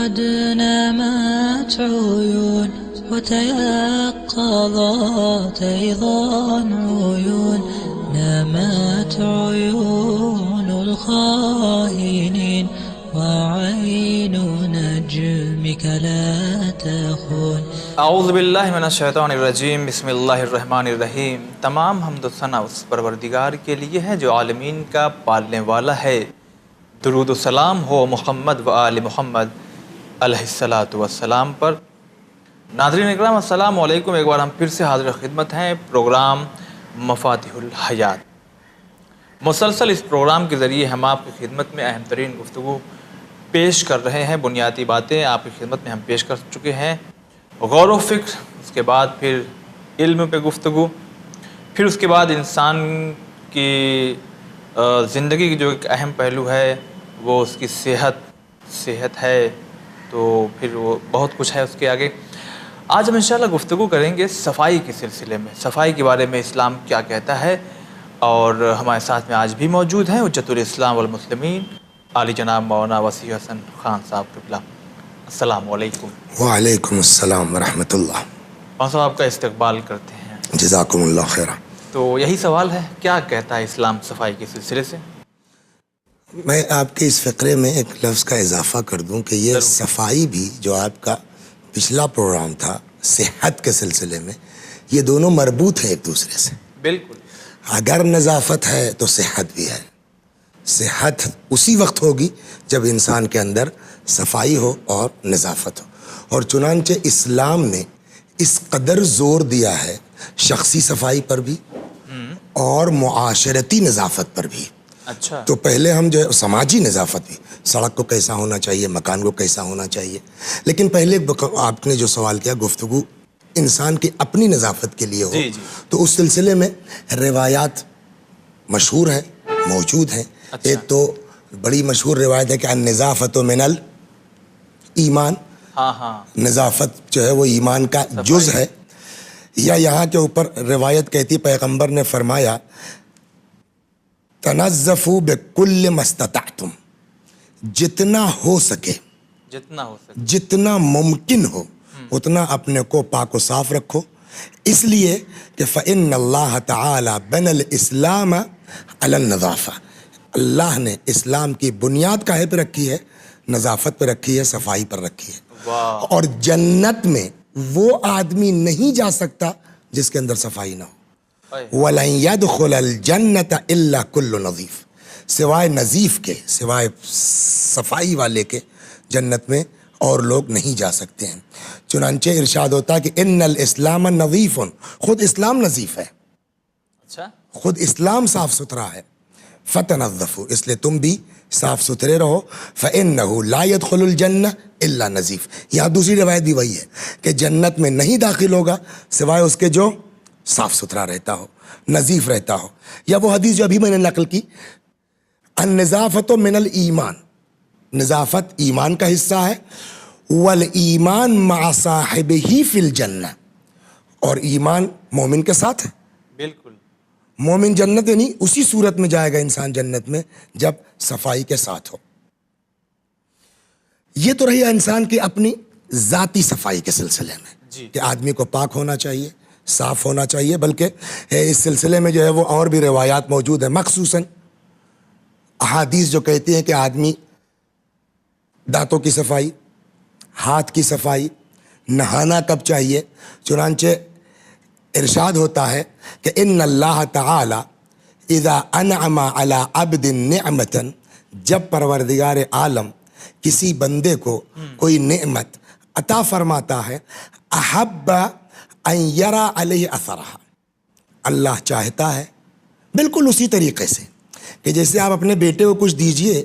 قد نامت عيون وتيقظت أيضا عيون نامت عيون الخائنين وعين نجمك لا تخون. اعوذ باللہ من الشیطان الرجیم. بسم اللہ الرحمن الرحیم. تمام حمد و ثنا اس پروردگار کے لیے ہے جو عالمین کا پالنے والا ہے. درود و سلام ہو محمد و آل محمد علیہ الصلاۃ والسلام پر. ناظرین اکرام السلام علیکم. ایک بار ہم پھر سے حاضر خدمت ہیں پروگرام مفاتیح الحیات. مسلسل اس پروگرام کے ذریعے ہم آپ کی خدمت میں اہم ترین گفتگو پیش کر رہے ہیں. بنیادی باتیں آپ کی خدمت میں ہم پیش کر چکے ہیں. غور و فکر، اس کے بعد پھر علم پہ گفتگو، پھر اس کے بعد انسان کی زندگی کی جو ایک اہم پہلو ہے وہ اس کی صحت ہے، تو پھر وہ بہت کچھ ہے اس کے آگے. آج ہم انشاءاللہ گفتگو کریں گے صفائی کے سلسلے میں. صفائی کے بارے میں اسلام کیا کہتا ہے، اور ہمارے ساتھ میں آج بھی موجود ہیں حجت الاسلام والمسلمین عالی جناب مولانا وسیع حسن خان صاحب قبلہ. السلام علیکم. وعلیکم السلام ورحمۃ اللہ. مولانا صاحب آپ کا استقبال کرتے ہیں. جزاکم اللہ خیرہ. تو یہی سوال ہے، کیا کہتا ہے اسلام صفائی کے سلسلے سے؟ میں آپ کے اس فقرے میں ایک لفظ کا اضافہ کر دوں کہ یہ صفائی بھی جو آپ کا پچھلا پروگرام تھا صحت کے سلسلے میں، یہ دونوں مربوط ہیں ایک دوسرے سے. بالکل. اگر نظافت ہے تو صحت بھی ہے. صحت اسی وقت ہوگی جب انسان کے اندر صفائی ہو اور نظافت ہو. اور چنانچہ اسلام نے اس قدر زور دیا ہے شخصی صفائی پر بھی اور معاشرتی نظافت پر بھی. اچھا. تو پہلے ہم جو ہے سماجی نظافت بھی، سڑک کو کیسا ہونا چاہیے، مکان کو کیسا ہونا چاہیے، لیکن پہلے آپ نے جو سوال کیا گفتگو انسان کی اپنی نظافت کے لیے ہو. جی. تو اس سلسلے میں روایات مشہور ہیں، موجود ہیں. اچھا. ایک تو بڑی مشہور روایت ہے کہ النظافت من الایمان. ہاں. نظافت جو ہے وہ ایمان کا جز ہے. یا یہاں کے اوپر روایت کہتی پیغمبر نے فرمایا تنظفوا بکل ما استطعتم، جتنا ہو سکے، جتنا ممکن ہو اتنا اپنے کو پاک و صاف رکھو. اس لیے کہ فإن اللہ تعالی بنى الاسلام علی النظافہ، اللہ نے اسلام کی بنیاد کاہے پہ رکھی ہے؟ نظافت پہ رکھی ہے، صفائی پر رکھی ہے. اور جنت میں وہ آدمی نہیں جا سکتا جس کے اندر صفائی نہ ہو. وَلَن يَدْخُلَ الْجَنَّةَ إِلَّا كُلُّ نَظِيفٍ، سوائے نظیف کے، سوائے صفائی والے کے جنت میں اور لوگ نہیں جا سکتے ہیں. چنانچہ ارشاد ہوتا ہے کہ ان الاسلام نظیف، خود اسلام نظیف ہے. اچھا. خود اسلام صاف ستھرا ہے. فتنظفوا، اس لیے تم بھی صاف ستھرے رہو. فإنه لا يدخل الجنة إلا نظیف. یہاں دوسری روایت بھی وہی ہے کہ جنت میں نہیں داخل ہوگا سوائے اس کے جو صاف ستھرا رہتا ہو، نظیف رہتا ہو. یا وہ حدیث جو ابھی میں نے نقل کی، النظافت من الایمان، نظافت ایمان کا حصہ ہے. والایمان مع صاحبہ فی الجنہ، اور ایمان مومن کے ساتھ ہے. بالکل. مومن جنت یعنی اسی صورت میں جائے گا انسان جنت میں جب صفائی کے ساتھ ہو. یہ تو رہی انسان کی اپنی ذاتی صفائی کے سلسلے میں کہ آدمی کو پاک ہونا چاہیے، صاف ہونا چاہیے. بلکہ اس سلسلے میں جو ہے وہ اور بھی روایات موجود ہیں، مخصوصاً احادیث جو کہتی ہیں کہ آدمی دانتوں کی صفائی، ہاتھ کی صفائی، نہانا کب چاہیے. چنانچہ ارشاد ہوتا ہے کہ ان اللہ تعالی اذا انعم علی عبد نعمتا، جب پروردگار عالم کسی بندے کو کوئی نعمت عطا فرماتا ہے، احب ان یرا علیہ اثرہا، اللہ چاہتا ہے بالکل اسی طریقے سے کہ جیسے آپ اپنے بیٹے کو کچھ دیجئے،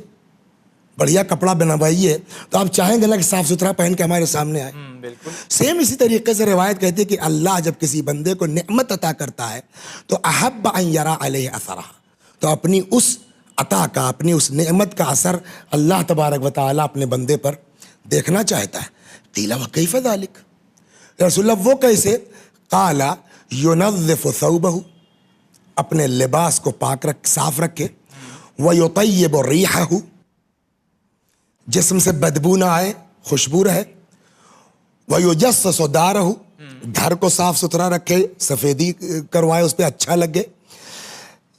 بڑھیا کپڑا بنوائیے، تو آپ چاہیں گے نا کہ صاف ستھرا پہن کے ہمارے سامنے آئے. بالکل. سیم اسی طریقے سے روایت کہتی ہے کہ اللہ جب کسی بندے کو نعمت عطا کرتا ہے تو احب ان یرا علیہ اثرہا، تو اپنی اس عطا کا، اپنی اس نعمت کا اثر اللہ تبارک و تعالیٰ اپنے بندے پر دیکھنا چاہتا ہے. قیل وکیف ذلک، رسول اللہ وہ کیسے؟ قال ینظف ثوبہ، اپنے لباس کو پاک صاف رکھے، ویطیب ریحہ، جسم سے بدبو نہ آئے، خوشبو رہے. وَيُجَسَّسُ دَارَهُ, گھر کو صاف ستھرا رکھے, سفیدی کروائے, اس پہ اچھا لگے.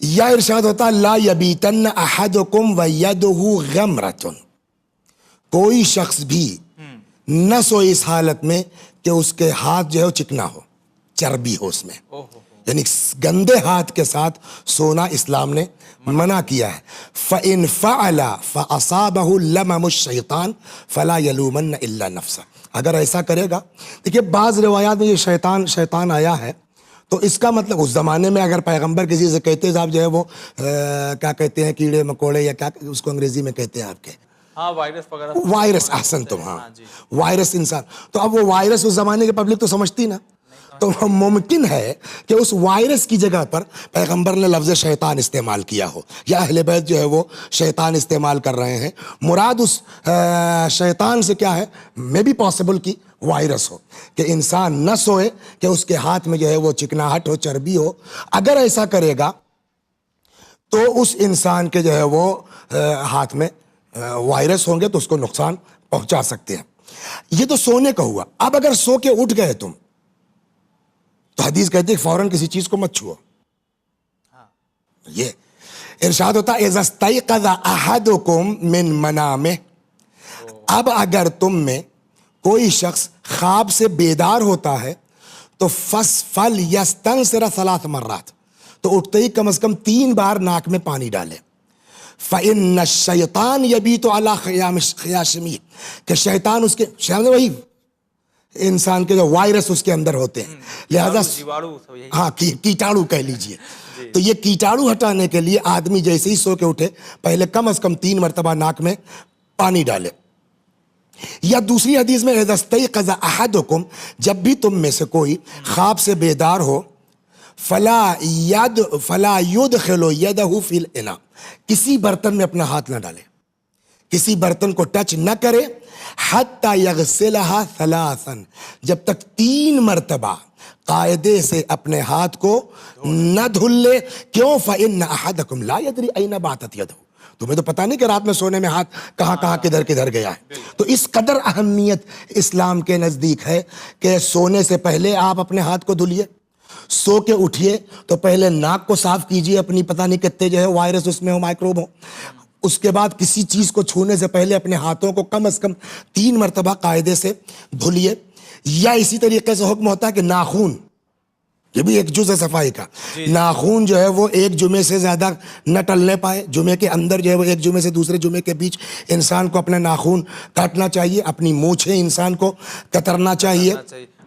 یا ارشاد ہوتا لا یبیتن احدکم ویدہ غمرۃ, کوئی شخص بھی نہ سو اس حالت میں کہ اس کے ہاتھ جو ہے وہ چکنا ہو, چربی ہو اس میں. یعنی گندے ہاتھ کے ساتھ سونا اسلام نے منع کیا ہے. فَإِن فَعَلَ فَأَصَابَهُ لَمَمُ الشَّيْطَانِ فَلَا يَلُومَنَّ إِلَّا نَفْسَهُ. اگر ایسا کرے گا, دیکھیے بعض روایات میں یہ شیطان آیا ہے, تو اس کا مطلب اس زمانے میں اگر پیغمبر کسی سے کہتے صاحب جو ہے وہ کیا کہتے ہیں, کیڑے مکوڑے یا کیا اس کو انگریزی میں کہتے ہیں آپ کے, ہاں وائرس وغیرہ, وائرس, احسن تم, ہاں وائرس انسان. تو اب وہ وائرس اس زمانے کے پبلک تو سمجھتی نا, تو ممکن ہے کہ اس وائرس کی جگہ پر پیغمبر نے لفظ شیطان استعمال کیا ہو, یا اہل بیت جو ہے وہ شیطان استعمال کر رہے ہیں. مراد اس شیطان سے کیا ہے, میں بھی پاسبل کی وائرس ہو, کہ انسان نہ سوئے کہ اس کے ہاتھ میں جو ہے وہ چکناہٹ ہو, چربی ہو. اگر ایسا کرے گا تو اس انسان کے جو ہے وہ ہاتھ میں وائرس ہوں گے تو اس کو نقصان پہنچا سکتے ہیں. یہ تو سونے کا ہوا. اب اگر سو کے اٹھ گئے تم, تو حدیث کہتے ہیں فوراً کسی چیز کو مت چھو. یہ ارشاد ہوتا اذا استيقظ احدكم من منامه, اب اگر تم میں کوئی شخص خواب سے بیدار ہوتا ہے تو فَلْيَسْتَنْثِرْ 3 مرات, تو اٹھتے ہی کم از کم 3 بار ناک میں پانی ڈالے. فَإِنَّ الشَّيْطَانِ يَبِيتُ عَلَى خِيَاشِمِهِ, کہ شیطان اس کے, شیطان وہی انسان کے جو وائرس اس کے اندر ہوتے ہیں, لہذا ہاں کیٹاڑو کہہ لیجئے. تو یہ کیٹاڑو ہٹانے کے لیے آدمی جیسے ہی سو کے اٹھے پہلے کم از کم 3 مرتبہ ناک میں پانی ڈالے. یا دوسری حدیث میں اذا استيقظ احدکم, جب بھی تم میں سے کوئی خواب سے بیدار ہو, فلا يدخل يده في الاناء, کسی برتن میں اپنا ہاتھ نہ ڈالے, کسی برتن کو ٹچ نہ کرے. حتی یغسلها 3, جب تک 3 مرتبہ قاعدے سے اپنے ہاتھ کو نہ دھل لے. کیوں؟ فإن احدکم لا يدری این باتت یدہ, تمہیں تو پتہ نہیں کہ رات میں سونے میں ہاتھ کہاں کدھر گیا ہے. تو اس قدر اہمیت اسلام کے نزدیک ہے کہ سونے سے پہلے آپ اپنے ہاتھ کو دھلیے, سو کے اٹھیے تو پہلے ناک کو صاف کیجئے, اپنی پتہ نہیں کتنے جو ہے وائرس اس میں ہو, مائکروب ہو. اس کے بعد کسی چیز کو چھونے سے پہلے اپنے ہاتھوں کو کم از کم 3 مرتبہ قاعدے سے دھلیے. یا اسی طریقے سے حکم ہوتا ہے کہ ناخون, یہ بھی ایک جز ہے صفائی کا, ناخون جو ہے وہ ایک جمعے سے زیادہ نہ ٹلنے پائے. جمعے کے اندر جو ہے وہ ایک جمعے سے دوسرے جمعے کے بیچ انسان کو اپنا ناخون کاٹنا چاہیے, اپنی مونچھیں انسان کو کترنا چاہیے.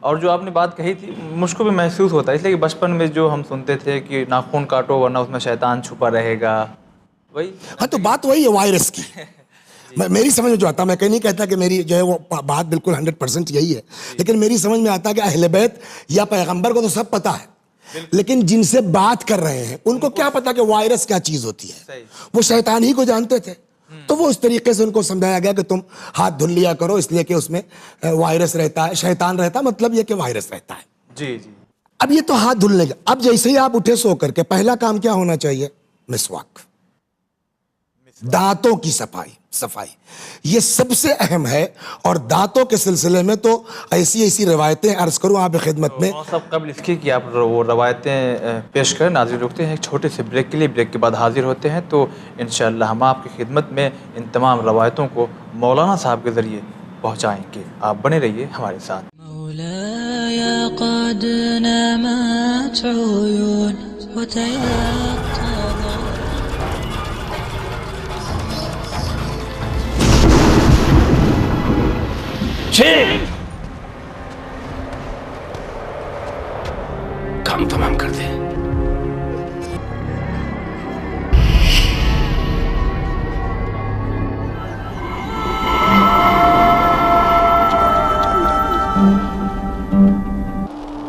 اور جو آپ نے بات کہی تھی مجھ کو بھی محسوس ہوتا ہے, اس لیے کہ بچپن میں جو ہم سنتے تھے کہ ناخون کاٹو ورنہ اس میں شیطان چھپا رہے گا, وہی ہاں تو بات وہی ہے وائرس کی. میری سمجھ میں جو آتا, میں کہیں نہیں کہتا کہ میری جو ہے وہ بات بالکل 100% یہی ہے, لیکن میری سمجھ میں آتا ہے کہ اہل بیت یا پیغمبر کو تو سب پتہ ہے, لیکن جن سے بات کر رہے ہیں ان کو کیا پتا کہ وائرس کیا چیز ہوتی ہے. وہ شیطان ہی کو جانتے تھے, تو وہ اس طریقے سے ان کو سمجھایا گیا کہ تم ہاتھ دھل لیا کرو, اس لیے کہ اس میں وائرس رہتا ہے, شیطان رہتا ہے, مطلب یہ کہ وائرس رہتا ہے. جی. اب یہ تو ہاتھ دھلنے کا. اب جیسے ہی آپ اٹھے سو کر کے پہلا کام کیا ہونا چاہیے؟ مسواک, دانتوں کی صفائی یہ سب سے اہم ہے. اور دانتوں کے سلسلے میں تو ایسی روایتیں عرض کروں آپ خدمت میں. سب قبل اس کی آپ وہ روایتیں پیش کریں, ناظرین رکتے ہیں ایک چھوٹے سے بریک کے لیے, بریک کے بعد حاضر ہوتے ہیں. تو انشاءاللہ ہم آپ کی خدمت میں ان تمام روایتوں کو مولانا صاحب کے ذریعے پہنچائیں گے. آپ بنے رہیے ہمارے ساتھ. مولاي قد نامت عيون وتيقظ کام تمام کر دیں.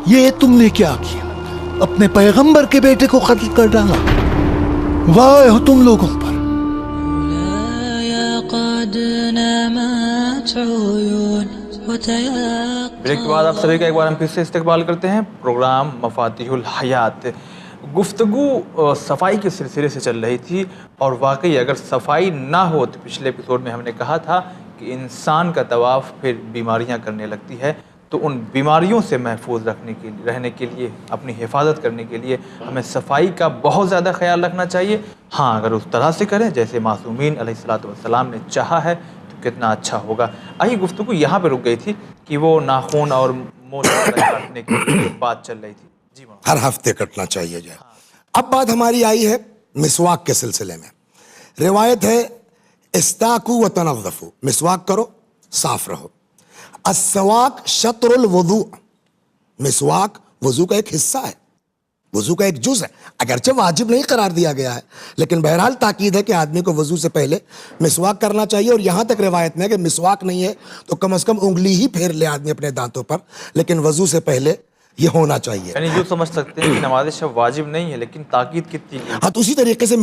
یہ تم نے کیا کیا؟ اپنے پیغمبر کے بیٹے کو قتل کر ڈالا. واہ ہو تم لوگوں پر. قد نامت عيون بریک کے بعد آپ سبھی کا ایک بار ہم پھر سے استقبال کرتے ہیں. پروگرام مفاتیح الحیات. گفتگو صفائی کے سلسلے سے چل رہی تھی, اور واقعی اگر صفائی نہ ہو تو پچھلے ایپیسوڈ میں ہم نے کہا تھا کہ انسان کا طواف پھر بیماریاں کرنے لگتی ہے، تو ان بیماریوں سے محفوظ رہنے کے لیے، اپنی حفاظت کرنے کے لیے ہمیں صفائی کا بہت زیادہ خیال رکھنا چاہیے. ہاں اگر اس طرح سے کریں جیسے معصومین علیہ الصلوۃ والسلام نے چاہا ہے تو کتنا اچھا ہوگا. آئیے گفتگو یہاں پہ رک گئی تھی کہ وہ ناخن اور مونچھ کاٹنے کی بات چل رہی تھی. جی ہر ہفتے کٹنا چاہیے جو ہے. اب بات ہماری آئی ہے مسواک کے سلسلے میں. روایت ہے استاکو و تنظفو، مسواک کرو صاف رہو. السواک شطر الوضوء، مسواک وضو کا ایک حصہ ہے، وضو کا ایک جز ہے، اگرچہ واجب نہیں قرار دیا گیا ہے، لیکن بہرحال تاکید ہے کہ آدمی کو وضو سے پہلے مسواک کرنا چاہیے. اور یہاں تک روایت میں ہے کہ مسواک نہیں ہے تو کم از کم انگلی ہی پھیر لے آدمی اپنے دانتوں پر، لیکن وضو سے پہلے یہ ہونا چاہیے. یعنی جو سمجھ سکتے ہیں کہ نماز شب واجب نہیں ہے لیکن تاکید کتنی ہے. ہاں تو اسی طریقے سے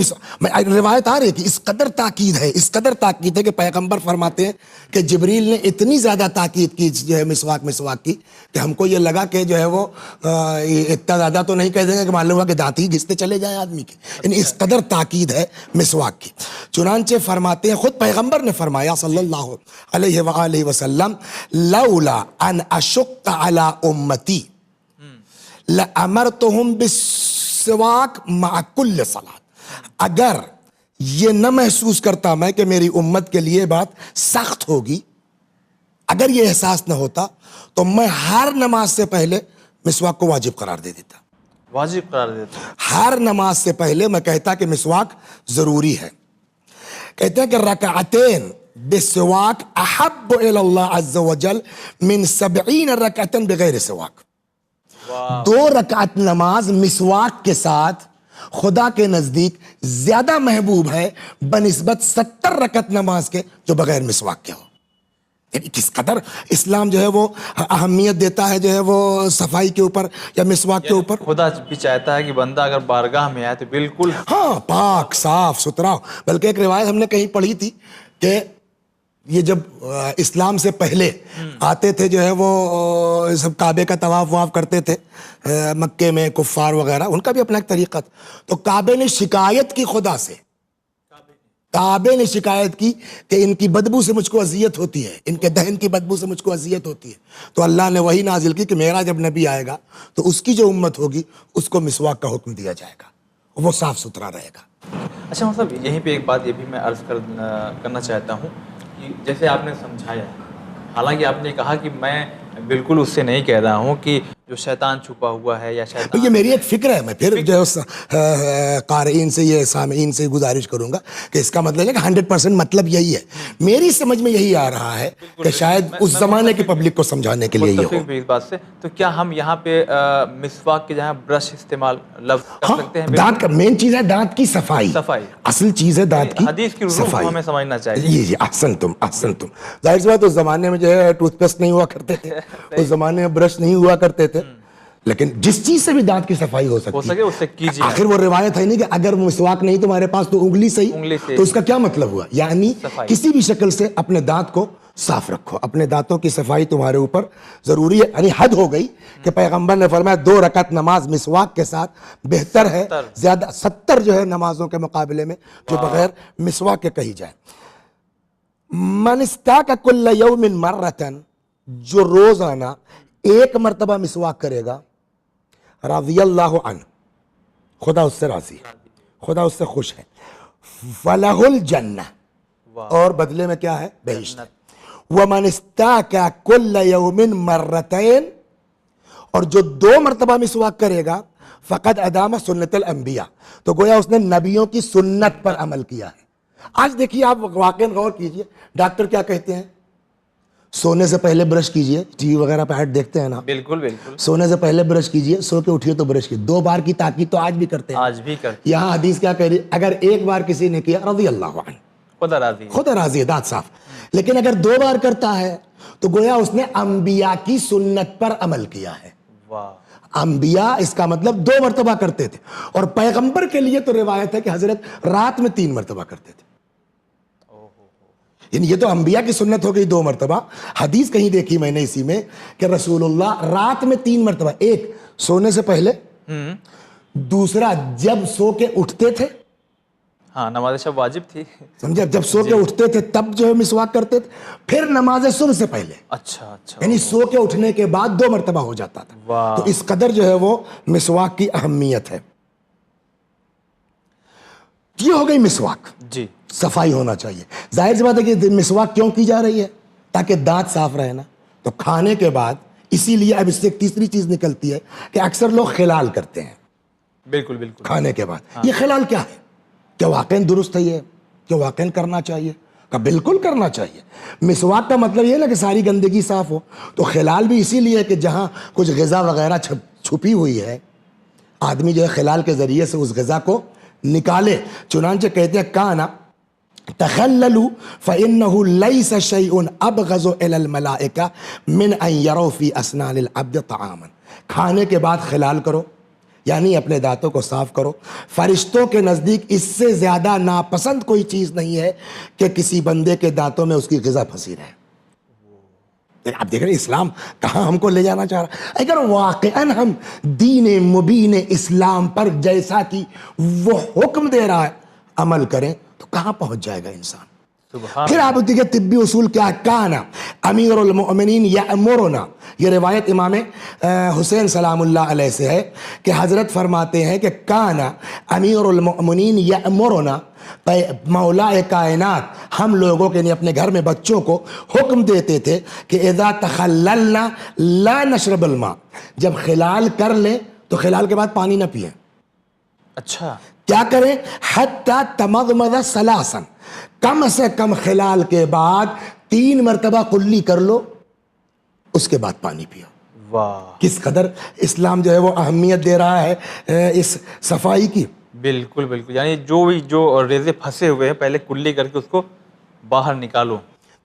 روایت آ رہی کہ اس قدر تاکید ہے کہ پیغمبر فرماتے ہیں کہ جبریل نے اتنی زیادہ تاکید کی جو ہے مسواک کی کہ ہم کو یہ لگا کہ جو ہے وہ اتنا زیادہ تو نہیں کہہ دیں گے کہ معلوم ہوا کہ دانت ہی گھستے چلے جائیں آدمی کے. یعنی اس قدر تاکید ہے مسواک کی. چنانچہ فرماتے ہیں خود پیغمبر نے فرمایا صلی اللہ علیہ وآلہ وسلم لولا ان اشق علی امتی لَأَمَرْتُهُمْ بِالسِّوَاكِ مَعَ كُلِّ صَلَاةٍ، اگر یہ نہ محسوس کرتا میں کہ میری امت کے لیے بات سخت ہوگی، اگر یہ احساس نہ ہوتا تو میں ہر نماز سے پہلے مسواک کو واجب قرار دے دیتا. واجب قرار دیتا ہر نماز سے پہلے میں کہتا کہ مسواک ضروری ہے. کہتے ہیں کہ رکعتین بالسواک احب الی اللہ عز وجل من 70 رکعتن بغیر سواک. 2 رکعت نماز مسواک کے ساتھ خدا کے نزدیک زیادہ محبوب ہے بنسبت 70 رکعت نماز کے جو بغیر مسواک کے ہو. یعنی کس قدر اسلام جو ہے وہ اہمیت دیتا ہے جو ہے وہ صفائی کے اوپر یا مسواک کے اوپر. خدا بھی چاہتا ہے کہ بندہ اگر بارگاہ میں آئے تو بالکل ہاں پاک صاف ستھرا. بلکہ ایک روایت ہم نے کہیں پڑھی تھی کہ یہ جب اسلام سے پہلے آتے تھے جو ہے وہ سب کعبے کا طواف واف کرتے تھے مکے میں کفار وغیرہ، ان کا بھی اپنا ایک طریقہ تھا. تو کعبے نے شکایت کی خدا سے، کعبے نے شکایت کی کہ ان کی بدبو سے مجھ کو اذیت ہوتی ہے، ان کے دہن کی بدبو سے مجھ کو اذیت ہوتی ہے. تو اللہ نے وہی نازل کی کہ میرا جب نبی آئے گا تو اس کی جو امت ہوگی اس کو مسواک کا حکم دیا جائے گا، وہ صاف ستھرا رہے گا. اچھا مطلب یہیں پہ ایک بات یہ بھی میں عرض کرنا چاہتا ہوں کہ جیسے آپ نے سمجھایا، حالانکہ آپ نے کہا کہ میں بالکل اس سے نہیں کہہ رہا ہوں کہ جو شیطان چھپا ہوا ہے یا شیطان، یہ میری ایک فکر ہے. میں پھر جو قارئین سے یہ سامعین سے گزارش کروں گا کہ اس کا مطلب ہے کہ 100% مطلب یہی ہے. میری سمجھ میں یہی آ رہا ہے کہ شاید اس زمانے کی پبلک کو سمجھانے کے لیے یہ ہو. اس بات سے تو کیا ہم یہاں پہ مسواک کے جہاں برش استعمال لفظ کر سکتے ہیں؟ دانت کا مین چیز ہے دانت کی صفائی، اصل چیز ہے دانت کی حدیث کی روح کو ہمیں سمجھنا چاہیے. جی احسن تم ظاہر سی بات اس زمانے میں جو ہے ٹوتھ پیسٹ نہیں ہوا کرتے تھے، اس زمانے میں برش نہیں ہوا کرتے تھے، لیکن جس چیز سے بھی دانت کی صفائی ہو سکتی ہے اس سے کیجیے. آخر وہ روایت ہے نہیں کہ اگر مسواک نہیں تمہارے پاس تو انگلی سے تو اس کا کیا مطلب ہوا؟ یعنی کسی بھی شکل سے اپنے دانت کو صاف رکھو، اپنے دانتوں کی صفائی تمہارے اوپر ضروری ہے. یعنی حد ہو گئی کہ پیغمبر نے فرمایا 2 رکعت نماز مسواک کے ساتھ بہتر ہے زیادہ 70 جو ہے نمازوں کے مقابلے میں جو بغیر مسواک کے کہی جائے. من استاک کل یوم مرتن، جو روزانہ 1 مرتبہ مسواک کرے گا، رضی اللہ عنہ، خدا اس سے راضی ہے، خدا اس سے خوش ہے. فلہ الجنہ، اور بدلے میں کیا ہے؟ بہشت. ومن استاک کل یوم مرتین، اور جو 2 مرتبہ مسواک کرے گا، فقد ادام سنت الانبیاء، تو گویا اس نے نبیوں کی سنت پر عمل کیا ہے. آج دیکھیے آپ واقعا غور کیجئے، ڈاکٹر کیا کہتے ہیں؟ سونے سے پہلے برش کیجئے. ٹی وی وغیرہ پہ ایڈ دیکھتے ہیں نا، بالکل سونے سے پہلے برش کیجئے، سو کے اٹھیے تو برش کیجئے. 2 بار کی تاکید تو آج بھی کرتے ہیں، آج بھی کرتے. یہاں حدیث کیا کہہ رہی ہے؟ اگر 1 بار کسی نے کیا، رضی اللہ عنہ، خدا راضی ہے، دانت صاف. لیکن اگر 2 بار کرتا ہے تو گویا اس نے انبیاء کی سنت پر عمل کیا ہے. انبیاء اس کا مطلب 2 مرتبہ کرتے تھے، اور پیغمبر کے لیے تو روایت ہے کہ حضرت رات میں 3 مرتبہ کرتے تھے. یعنی یہ تو انبیاء کی سنت ہو گئی 2 مرتبہ. حدیث کہیں دیکھی میں نے اسی میں کہ رسول اللہ رات میں 3 مرتبہ، ایک سونے سے پہلے، دوسرا جب سو کے اٹھتے تھے، ہاں نماز شب واجب تھی. سمجھے, جب سو کے اٹھتے تھے تب جو ہے مسواک کرتے تھے, پھر نماز صبح سے پہلے, اچھا اچھا, یعنی سو کے اٹھنے کے بعد 2 مرتبہ ہو جاتا تھا. واہ. تو اس قدر جو ہے وہ مسواک کی اہمیت ہے. یہ ہو گئی مسواک, جی صفائی ہونا چاہیے. ظاہر سی بات ہے کہ مسواک کیوں کی جا رہی ہے, تاکہ دانت صاف رہے نا. تو کھانے کے بعد, اسی لیے اب اس سے ایک تیسری چیز نکلتی ہے کہ اکثر لوگ خلال کرتے ہیں بالکل بالکل کھانے کے بعد. یہ خلال کیا ہے, کیا واقعاً درست ہے یہ, کیا واقعاً کرنا چاہیے؟ کہ بالکل کرنا چاہیے. مسواک کا مطلب یہ ہے نا کہ ساری گندگی صاف ہو. تو خلال بھی اسی لیے کہ جہاں کچھ غذا وغیرہ چھپی ہوئی ہے, آدمی جو ہے خلال کے ذریعے سے اس غذا کو نکالے. چنانچہ کہتے ہیں کانا تخللوا فإنه ليس شيء أبغض إلى الملائكة من أن يروا في أسنان العبد طعاما. کھانے کے بعد خلال کرو, یعنی اپنے دانتوں کو صاف کرو. فرشتوں کے نزدیک اس سے زیادہ ناپسند کوئی چیز نہیں ہے کہ کسی بندے کے دانتوں میں اس کی غذا پھنسی رہے. آپ دیکھ رہے ہیں اسلام کہاں ہم کو لے جانا چاہ رہا ہے. اگر واقعاً ہم دین مبین اسلام پر جیسا کہ وہ حکم دے رہا ہے عمل کریں تو کہاں پہنچ جائے گا انسان. پھر آپ دیکھیں طبی اصول کیا, کانا امیر المؤمنین یأمرنا. یہ روایت امام حسین سلام اللہ علیہ سے ہے کہ حضرت فرماتے ہیں کہ کانا امیر المؤمنین یأمرنا, مولا کائنات ہم لوگوں کے یعنی اپنے گھر میں بچوں کو حکم دیتے تھے کہ اذا تخللنا لا نشرب الماء, جب خلال کر لیں تو خلال کے بعد پانی نہ پئیں. اچھا, کیا کریں؟ حتی تمضمض ثلاثا, کم سے کم خلال کے بعد 3 مرتبہ قلی کر لو, اس کے بعد پانی پیو. واہ, کس قدر اسلام جو ہے وہ اہمیت دے رہا ہے اس صفائی کی. بالکل بالکل, یعنی جو ریزے پھنسے ہوئے ہیں پہلے کلی کر کے اس کو باہر نکالو.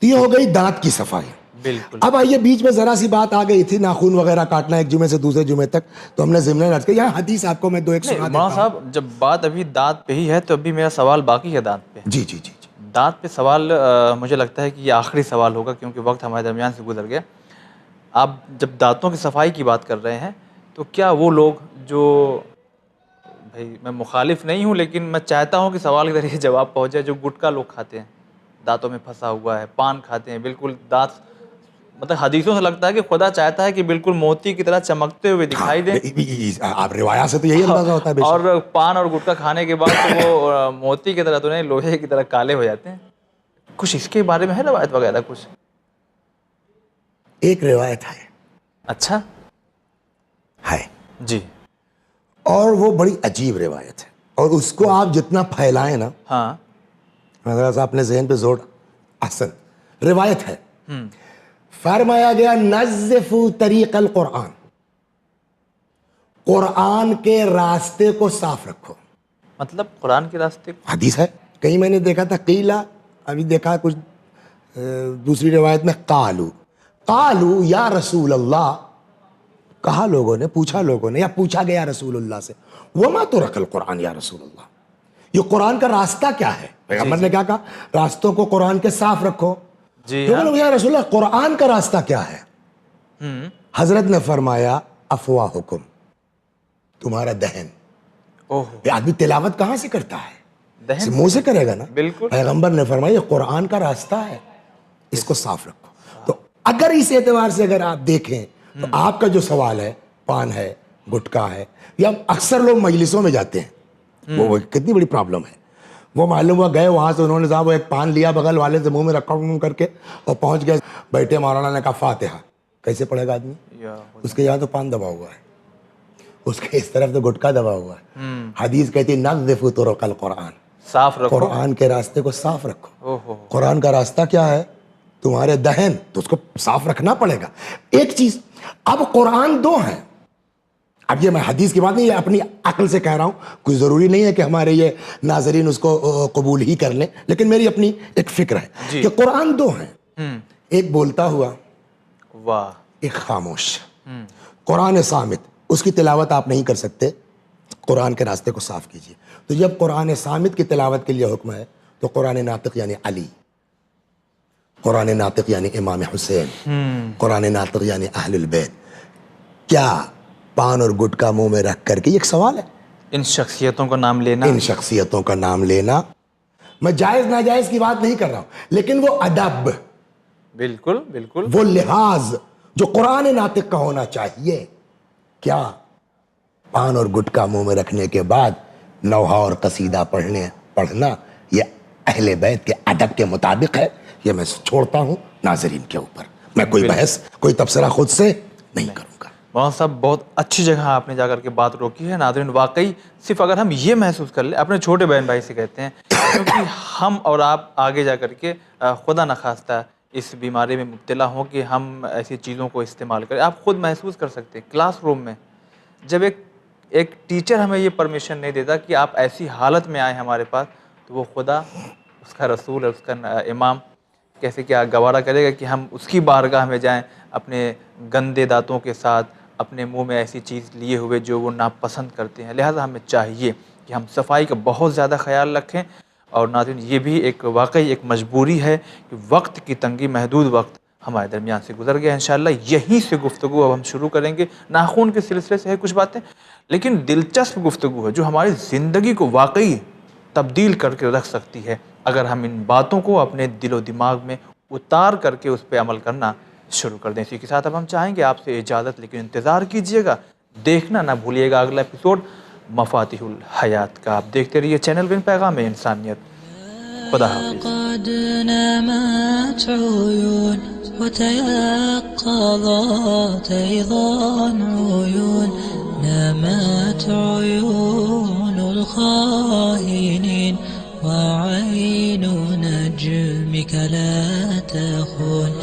تو یہ ہو گئی دانت کی صفائی. بالکل. اب آئیے, بیچ میں ذرا سی بات آ گئی تھی ناخون وغیرہ کاٹنا ایک جمعے سے دوسرے جمعے تک, تو ہم نے ضمن عرض کیا. یہاں حدیث آپ کو میں 2-1 سنا دیتا مولانا ہوں. صاحب جب بات ابھی دانت پہ ہی ہے تو ابھی میرا سوال باقی ہے دانت پہ. جی جی جی جی. دانت پہ سوال مجھے لگتا ہے کہ یہ آخری سوال ہوگا کیونکہ وقت ہمارے درمیان سے گزر گیا. آپ جب دانتوں کی صفائی کی بات کر رہے ہیں تو کیا وہ لوگ جو, بھائی میں مخالف نہیں ہوں لیکن میں چاہتا ہوں کہ سوال کے ذریعے جواب پہنچ جائے, جو گٹکا لوگ کھاتے ہیں, دانتوں میں پھنسا ہوا ہے, پان کھاتے ہیں, بالکل دانت مطلب حدیثوں سے لگتا ہے کہ خدا چاہتا ہے کہ بالکل موتی کی طرح چمکتے ہوئے دکھائی دیں. آپ روایات سے تو یہی اندازہ ہوتا ہے. اور پان اور گٹکا کھانے کے بعد تو وہ موتی کی طرح تو نہیں, لوہے کی طرح کالے ہو جاتے ہیں. کچھ اس کے بارے میں ہے روایت وغیرہ کچھ؟ ایک روایت ہے. اچھا ہے جی, اور وہ بڑی عجیب روایت ہے, اور اس کو آپ جتنا پھیلائیں نا, ہاں ذرا سا اپنے ذہن پہ زور. احسن, روایت ہے, فرمایا گیا نظفوا طریق القرآن, قرآن کے راستے کو صاف رکھو. مطلب قرآن کے راستے کو, حدیث ہے. کہیں میں نے دیکھا تھا قیلا, ابھی دیکھا کچھ دوسری روایت میں قالو یا رسول اللہ, کہا لوگوں نے, پوچھا لوگوں نے, یا پوچھا گیا رسول اللہ سے, وما ترک القرآن یا رسول اللہ, یہ قرآن کا راستہ کیا ہے؟ پیغمبر نے کیا کہا؟ راستوں کو قرآن کے صاف رکھو. جی تو یا رسول اللہ قرآن کا راستہ کیا ہے؟ حضرت نے فرمایا افواہکم, تمہارا دہن. یہ آدمی تلاوت کہاں سے کرتا ہے؟ منہ سے کرے گا نا. بالکل. پیغمبر نے فرمایا یہ قرآن کا راستہ ہے, اس کو صاف رکھو. تو اگر اس اعتبار سے اگر آپ دیکھیں تو آپ کا جو سوال ہے, پان ہے, گٹکا ہے, یا اکثر لوگ مجلسوں میں جاتے ہیں, وہ کتنی بڑی پرابلم ہے. وہ معلوم ہوا گئے وہاں سے, انہوں نے صاحب ایک پان لیا بغل والے سے, منہ میں رکھا کر کے, اور پہنچ گئے, بیٹھے, مولانا نے کہا فاتحہ. کیسے پڑھے گا آدمی؟ اس کے یہاں تو پان دبا ہوا ہے, اس کے اس طرف تو گٹکا دبا ہوا ہے. حدیث کہتی نظفوا طرق القرآن, صاف رکھو, قرآن کے راستے کو صاف رکھو. قرآن کا راستہ کیا ہے؟ تمہارے دہن, تو اس کو صاف رکھنا پڑے گا. ایک چیز, اب قرآن 2 ہیں. اب یہ میں حدیث کی بات نہیں, یہ اپنی عقل سے کہہ رہا ہوں, کوئی ضروری نہیں ہے کہ ہمارے یہ ناظرین اس کو قبول ہی کر لیں, لیکن میری اپنی ایک فکر ہے کہ قرآن 2 ہیں. ایک بولتا ہوا, واہ, ایک خاموش. قرآن صامت, اس کی تلاوت آپ نہیں کر سکتے, قرآن کے راستے کو صاف کیجیے. تو جب قرآن صامت کی تلاوت کے لیے حکم ہے تو قرآن ناطق یعنی علی, قرآن ناطق یعنی امام حسین, قرآن ناطق یعنی اہل البیت. کیا پان اور گٹکا منہ میں رکھ کر کے, یہ ایک سوال ہے, ان شخصیتوں کا نام لینا, ان شخصیتوں کا نام لینا میں جائز ناجائز کی بات نہیں کر رہا ہوں, لیکن وہ ادب, بالکل بالکل, وہ لحاظ جو قرآن ناطق کا ہونا چاہیے. کیا پان اور گٹکا منہ میں رکھنے کے بعد نوحہ اور قصیدہ پڑھنا یہ اہل بیت کے ادب کے مطابق ہے؟ یہ میں چھوڑتا ہوں ناظرین کے اوپر, میں کوئی بحث کوئی تبصرہ خود سے نہیں کروں گا. مولانا صاحب بہت اچھی جگہ آپ نے جا کر کے بات روکی ہے. ناظرین واقعی صرف اگر ہم یہ محسوس کر لیں, اپنے چھوٹے بہن بھائی سے کہتے ہیں, کیونکہ ہم اور آپ آگے جا کر کے خدا نخواستہ اس بیماری میں مبتلا ہوں کہ ہم ایسی چیزوں کو استعمال کریں. آپ خود محسوس کر سکتے ہیں کلاس روم میں جب ایک ٹیچر ہمیں یہ پرمیشن نہیں دیتا کہ آپ ایسی حالت میں آئیں ہمارے پاس, تو وہ خدا, اس کا رسول اور اس کا امام کیسے کیا گوارا کرے گا کہ ہم اس کی بارگاہ میں جائیں اپنے گندے دانتوں کے ساتھ, اپنے منہ میں ایسی چیز لیے ہوئے جو وہ ناپسند کرتے ہیں. لہٰذا ہمیں چاہیے کہ ہم صفائی کا بہت زیادہ خیال رکھیں. اور ناظرین یہ بھی ایک واقعی ایک مجبوری ہے کہ وقت کی تنگی, محدود وقت ہمارے درمیان سے گزر گیا. انشاءاللہ یہیں سے گفتگو اب ہم شروع کریں گے. ناخون کے سلسلے سے ہے کچھ باتیں, لیکن دلچسپ گفتگو ہے جو ہماری زندگی کو واقعی تبدیل کر کے رکھ سکتی ہے اگر ہم ان باتوں کو اپنے دل و دماغ میں اتار کر کے اس پہ عمل کرنا شروع کر دیں. اسی کے ساتھ اب ہم چاہیں گے آپ سے اجازت, لیکن انتظار کیجئے گا, دیکھنا نہ بھولیے گا اگلا ایپیسوڈ مفاتیح الحیات کا. آپ دیکھتے رہیے چینل ون پیغام انسانیت. خدا حافظ. قد نامت عيون وتيقظت أيضا عيون, نامت عيون الخائنين وعين نجمك لا تخون.